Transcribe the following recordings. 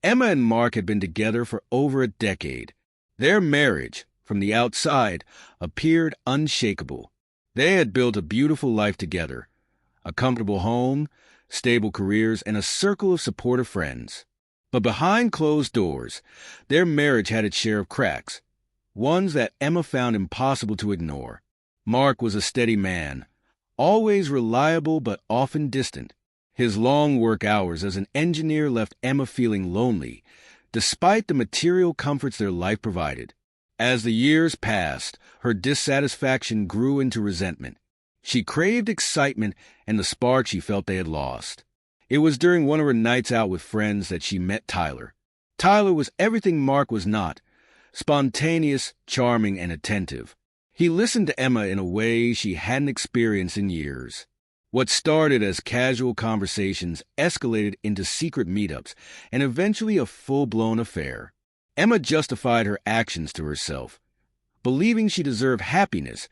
Emma and Mark had been together for over a decade. Their marriage, from the outside, appeared unshakable. They had built a beautiful life together, a comfortable home, stable careers, and a circle of supportive friends. But behind closed doors, their marriage had its share of cracks, ones that Emma found impossible to ignore. Mark was a steady man, always reliable but often distant. His long work hours as an engineer left Emma feeling lonely, despite the material comforts their life provided. As the years passed, her dissatisfaction grew into resentment. She craved excitement and the spark she felt they had lost. It was during one of her nights out with friends that she met Tyler. Tyler was everything Mark was not: spontaneous, charming, and attentive. He listened to Emma in a way she hadn't experienced in years. What started as casual conversations escalated into secret meetups and eventually a full-blown affair. Emma justified her actions to herself, believing she deserved happiness,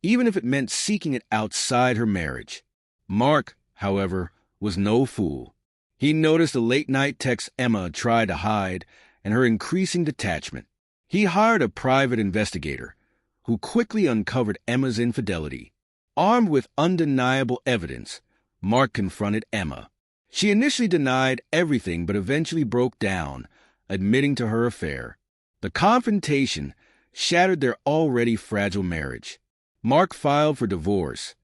even if it meant seeking it outside her marriage. Mark, however, was no fool. He noticed the late-night texts Emma tried to hide and her increasing detachment. He hired a private investigator, who quickly uncovered Emma's infidelity. Armed with undeniable evidence, Mark confronted Emma. She initially denied everything but eventually broke down, admitting to her affair. The confrontation shattered their already fragile marriage. Mark filed for divorce,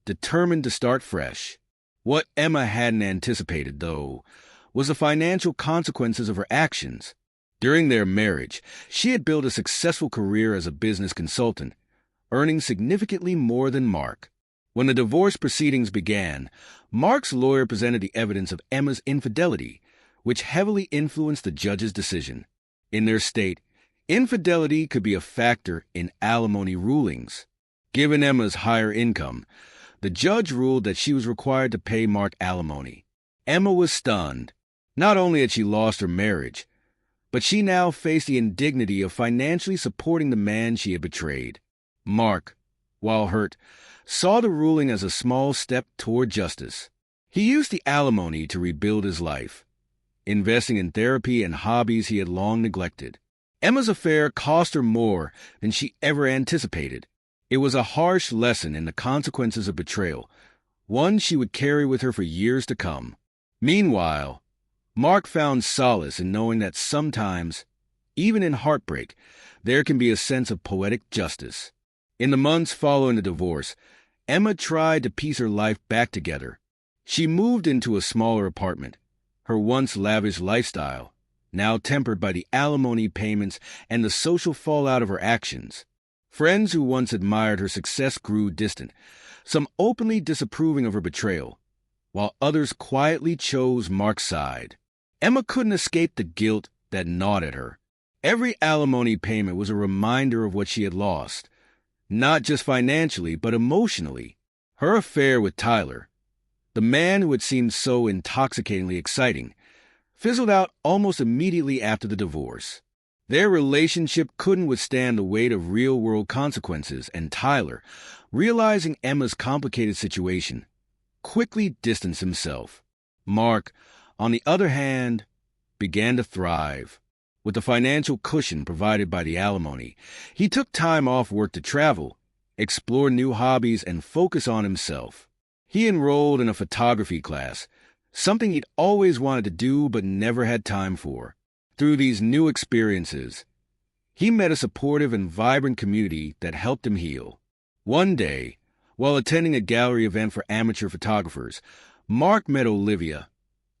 determined to start fresh. What Emma hadn't anticipated, though, was the financial consequences of her actions. During their marriage, she had built a successful career as a business consultant, earning significantly more than Mark. When the divorce proceedings began, Mark's lawyer presented the evidence of Emma's infidelity, which heavily influenced the judge's decision. In their state, infidelity could be a factor in alimony rulings. Given Emma's higher income, the judge ruled that she was required to pay Mark alimony. Emma was stunned. Not only had she lost her marriage, but she now faced the indignity of financially supporting the man she had betrayed. Mark, while hurt, saw the ruling as a small step toward justice. He used the alimony to rebuild his life, investing in therapy and hobbies he had long neglected. Emma's affair cost her more than she ever anticipated. It was a harsh lesson in the consequences of betrayal, one she would carry with her for years to come. Meanwhile, Mark found solace in knowing that sometimes, even in heartbreak, there can be a sense of poetic justice. In the months following the divorce, Emma tried to piece her life back together. She moved into a smaller apartment, her once lavish lifestyle now tempered by the alimony payments and the social fallout of her actions. Friends who once admired her success grew distant, some openly disapproving of her betrayal, while others quietly chose Mark's side. Emma couldn't escape the guilt that gnawed at her. Every alimony payment was a reminder of what she had lost, not just financially, but emotionally. Her affair with Tyler, the man who had seemed so intoxicatingly exciting, fizzled out almost immediately after the divorce. Their relationship couldn't withstand the weight of real-world consequences, and Tyler, realizing Emma's complicated situation, quickly distanced himself. Mark, on the other hand, began to thrive. With the financial cushion provided by the alimony, he took time off work to travel, explore new hobbies, and focus on himself. He enrolled in a photography class, something he'd always wanted to do but never had time for. Through these new experiences, he met a supportive and vibrant community that helped him heal. One day, while attending a gallery event for amateur photographers, Mark met Olivia,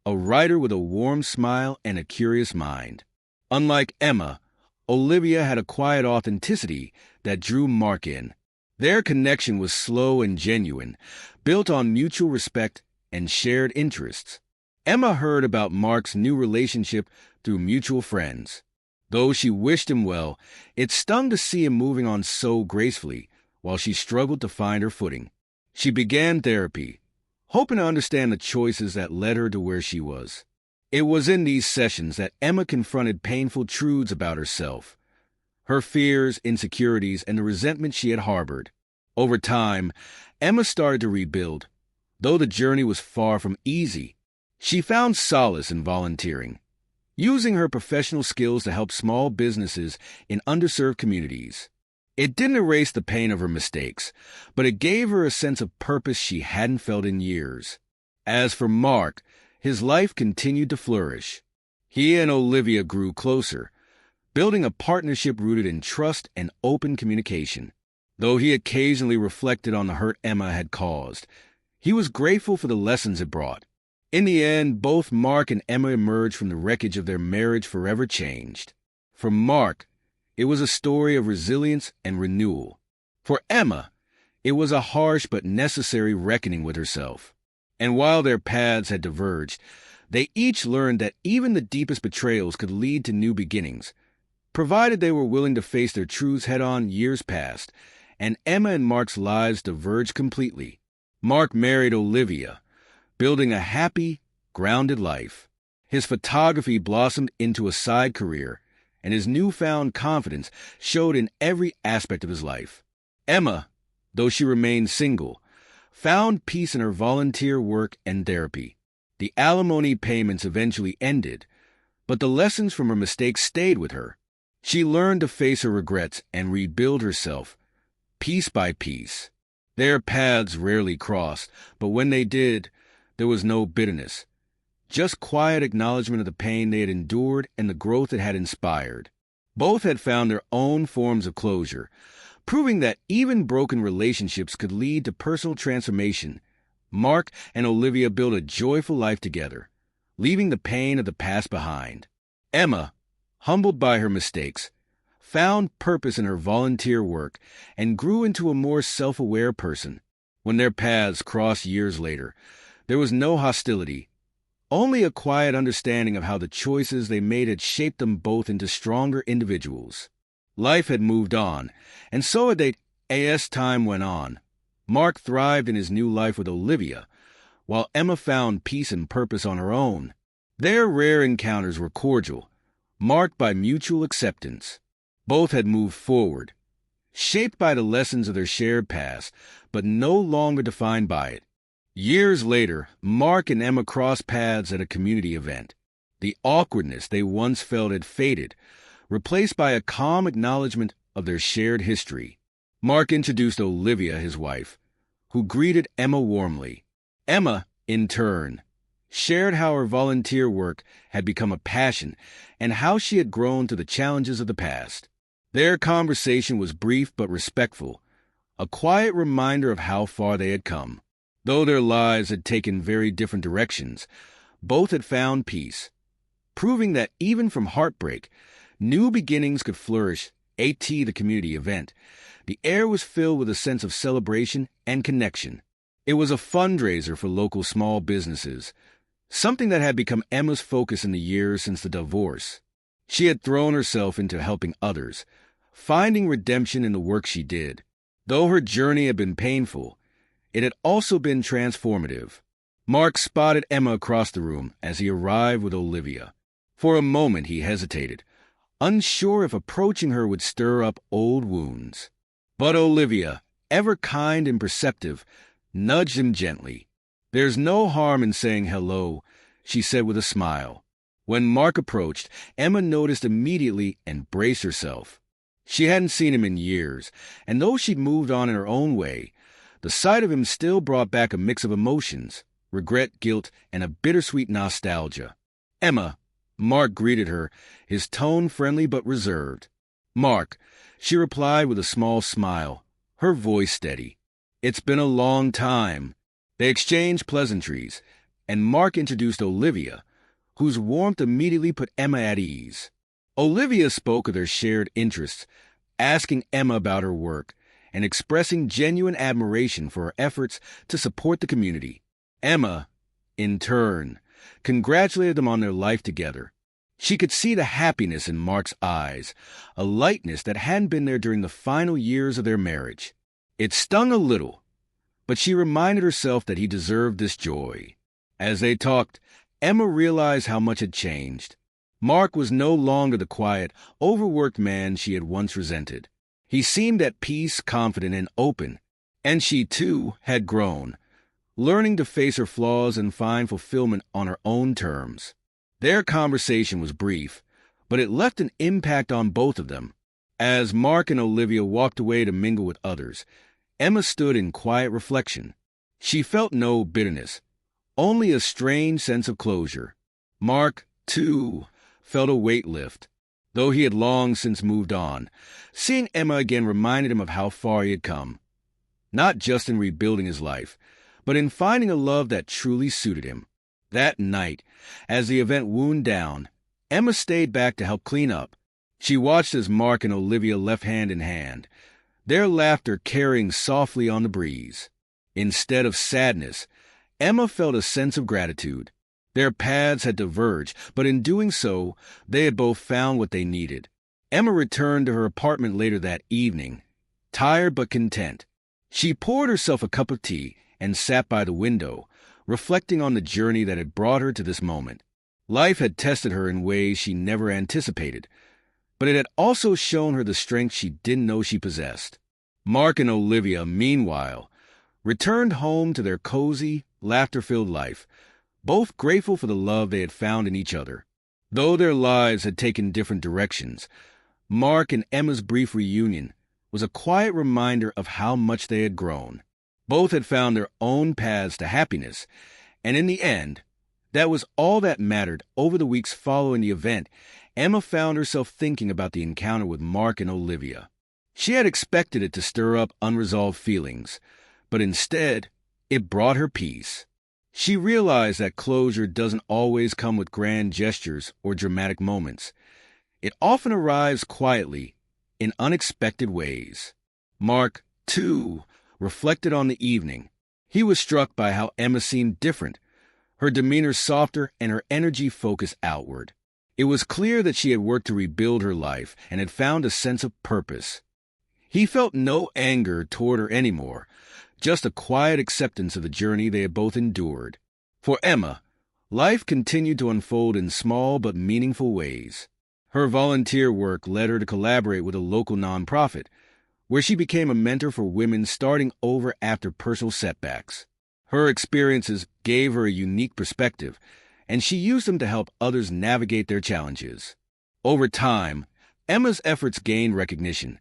a writer with a warm smile and a curious mind. Unlike Emma, Olivia had a quiet authenticity that drew Mark in. Their connection was slow and genuine, built on mutual respect and shared interests. Emma heard about Mark's new relationship through mutual friends. Though she wished him well, it stung to see him moving on so gracefully while she struggled to find her footing. She began therapy, hoping to understand the choices that led her to where she was. It was in these sessions that Emma confronted painful truths about herself, her fears, insecurities, and the resentment she had harbored. Over time, Emma started to rebuild. Though the journey was far from easy, she found solace in volunteering, using her professional skills to help small businesses in underserved communities. It didn't erase the pain of her mistakes, but it gave her a sense of purpose she hadn't felt in years. As for Mark, his life continued to flourish. He and Olivia grew closer, building a partnership rooted in trust and open communication. Though he occasionally reflected on the hurt Emma had caused, he was grateful for the lessons it brought. In the end, both Mark and Emma emerged from the wreckage of their marriage forever changed. For Mark, it was a story of resilience and renewal. For Emma, it was a harsh but necessary reckoning with herself. And while their paths had diverged, they each learned that even the deepest betrayals could lead to new beginnings, provided they were willing to face their truths head-on. Years passed, and Emma and Mark's lives diverged completely. Mark married Olivia, building a happy, grounded life. His photography blossomed into a side career, and his newfound confidence showed in every aspect of his life. Emma, though she remained single, found peace in her volunteer work and therapy. The alimony payments eventually ended, but the lessons from her mistakes stayed with her. She learned to face her regrets and rebuild herself, piece by piece. Their paths rarely crossed, but when they did, there was no bitterness, just quiet acknowledgement of the pain they had endured and the growth it had inspired. Both had found their own forms of closure, proving that even broken relationships could lead to personal transformation. Mark and Olivia built a joyful life together, leaving the pain of the past behind. Emma, humbled by her mistakes, found purpose in her volunteer work and grew into a more self-aware person. When their paths crossed years later, there was no hostility, only a quiet understanding of how the choices they made had shaped them both into stronger individuals. Life had moved on, and so had they. As time went on, Mark thrived in his new life with Olivia, while Emma found peace and purpose on her own. Their rare encounters were cordial, marked by mutual acceptance. Both had moved forward, shaped by the lessons of their shared past, but no longer defined by it. Years later, Mark and Emma crossed paths at a community event. The awkwardness they once felt had faded, replaced by a calm acknowledgement of their shared history. Mark introduced Olivia, his wife, who greeted Emma warmly. Emma, in turn, shared how her volunteer work had become a passion and how she had grown through the challenges of the past. Their conversation was brief but respectful, a quiet reminder of how far they had come. Though their lives had taken very different directions, both had found peace, proving that even from heartbreak, new beginnings could flourish. The community event, the air was filled with a sense of celebration and connection. It was a fundraiser for local small businesses, something that had become Emma's focus in the years since the divorce. She had thrown herself into helping others, finding redemption in the work she did. Though her journey had been painful, it had also been transformative. Mark spotted Emma across the room as he arrived with Olivia. For a moment he hesitated, unsure if approaching her would stir up old wounds. But Olivia, ever kind and perceptive, nudged him gently. "There's no harm in saying hello," she said with a smile. When Mark approached, Emma noticed immediately and braced herself. She hadn't seen him in years, and though she'd moved on in her own way, the sight of him still brought back a mix of emotions, regret, guilt, and a bittersweet nostalgia. "Emma," Mark greeted her, his tone friendly but reserved. "Mark," she replied with a small smile, her voice steady. "It's been a long time." They exchanged pleasantries, and Mark introduced Olivia, whose warmth immediately put Emma at ease. Olivia spoke of their shared interests, asking Emma about her work, and expressing genuine admiration for her efforts to support the community. Emma, in turn, congratulated them on their life together. She could see the happiness in Mark's eyes, a lightness that hadn't been there during the final years of their marriage. It stung a little, but she reminded herself that he deserved this joy. As they talked, Emma realized how much had changed. Mark was no longer the quiet, overworked man she had once resented. He seemed at peace, confident, and open, and she, too, had grown, learning to face her flaws and find fulfillment on her own terms. Their conversation was brief, but it left an impact on both of them. As Mark and Olivia walked away to mingle with others, Emma stood in quiet reflection. She felt no bitterness, only a strange sense of closure. Mark, too, felt a weight lift, though he had long since moved on. Seeing Emma again reminded him of how far he had come, not just in rebuilding his life, but in finding a love that truly suited him. That night, as the event wound down, Emma stayed back to help clean up. She watched as Mark and Olivia left hand in hand, their laughter carrying softly on the breeze. Instead of sadness, Emma felt a sense of gratitude. Their paths had diverged, but in doing so, they had both found what they needed. Emma returned to her apartment later that evening, tired but content. She poured herself a cup of tea and sat by the window, reflecting on the journey that had brought her to this moment. Life had tested her in ways she never anticipated, but it had also shown her the strength she didn't know she possessed. Mark and Olivia, meanwhile, returned home to their cozy, laughter-filled life, both grateful for the love they had found in each other. Though their lives had taken different directions, Mark and Emma's brief reunion was a quiet reminder of how much they had grown. Both had found their own paths to happiness, and in the end, that was all that mattered. Over the weeks following the event, Emma found herself thinking about the encounter with Mark and Olivia. She had expected it to stir up unresolved feelings, but instead, it brought her peace. She realized that closure doesn't always come with grand gestures or dramatic moments. It often arrives quietly, in unexpected ways. Mark, too, reflected on the evening. He was struck by how Emma seemed different, her demeanor softer and her energy focused outward. It was clear that she had worked to rebuild her life and had found a sense of purpose. He felt no anger toward her anymore, just a quiet acceptance of the journey they had both endured. For Emma, life continued to unfold in small but meaningful ways. Her volunteer work led her to collaborate with a local nonprofit, where she became a mentor for women starting over after personal setbacks. Her experiences gave her a unique perspective, and she used them to help others navigate their challenges. Over time, Emma's efforts gained recognition,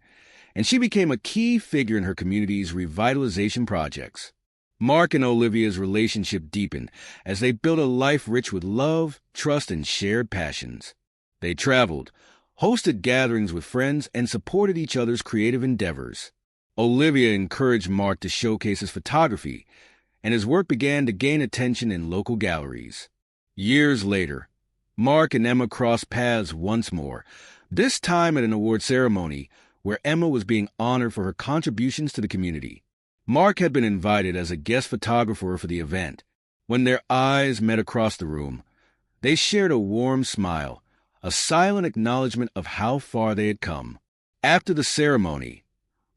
and she became a key figure in her community's revitalization projects. Mark and Olivia's relationship deepened as they built a life rich with love, trust, and shared passions. They traveled, hosted gatherings with friends, and supported each other's creative endeavors. Olivia encouraged Mark to showcase his photography, and his work began to gain attention in local galleries. Years later, Mark and Emma crossed paths once more, this time at an award ceremony where Emma was being honored for her contributions to the community. Mark had been invited as a guest photographer for the event. When their eyes met across the room, they shared a warm smile, a silent acknowledgement of how far they had come. After the ceremony,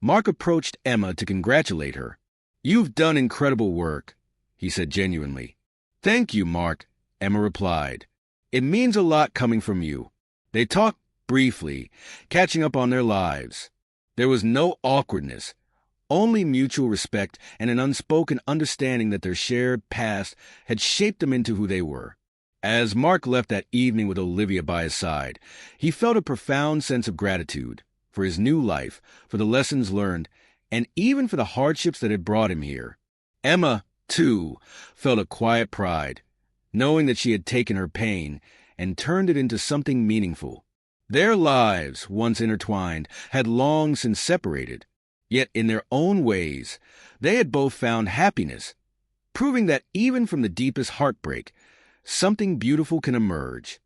Mark approached Emma to congratulate her. "You've done incredible work," he said genuinely. "Thank you, Mark," Emma replied. "It means a lot coming from you." They talked briefly, catching up on their lives. There was no awkwardness, only mutual respect and an unspoken understanding that their shared past had shaped them into who they were. As Mark left that evening with Olivia by his side, he felt a profound sense of gratitude for his new life, for the lessons learned, and even for the hardships that had brought him here. Emma, too, felt a quiet pride, knowing that she had taken her pain and turned it into something meaningful. Their lives, once intertwined, had long since separated, yet in their own ways, they had both found happiness, proving that even from the deepest heartbreak, something beautiful can emerge.